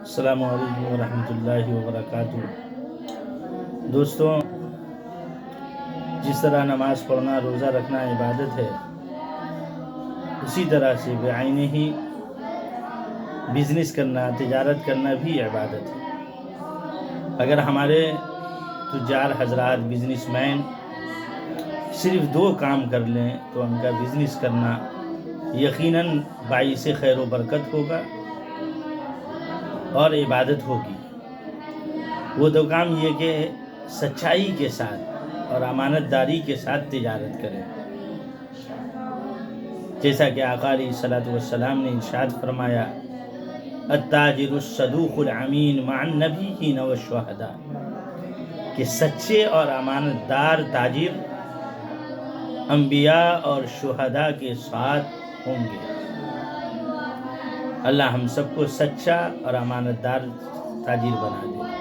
السلام علیکم ورحمۃ اللہ وبرکاتہ۔ دوستوں، جس طرح نماز پڑھنا، روزہ رکھنا عبادت ہے، اسی طرح سے بعینہ ہی بزنس کرنا، تجارت کرنا بھی عبادت ہے۔ اگر ہمارے تجار حضرات، بزنس مین صرف 2 کام کر لیں تو ان کا بزنس کرنا یقیناً باعث خیر و برکت ہوگا اور عبادت ہوگی۔ وہ 2 کام یہ کہ سچائی کے ساتھ اور امانت داری کے ساتھ تجارت کریں، جیسا کہ آقا علیہ الصلوۃ والسلام نے ارشاد فرمایا، التاجر الصدوق الامین مع النبیین والشہداء، کہ سچے اور امانت دار تاجر انبیاء اور شہداء کے ساتھ ہوں گے۔ اللہ ہم سب کو سچا اور امانت دار تاجر بنا دے۔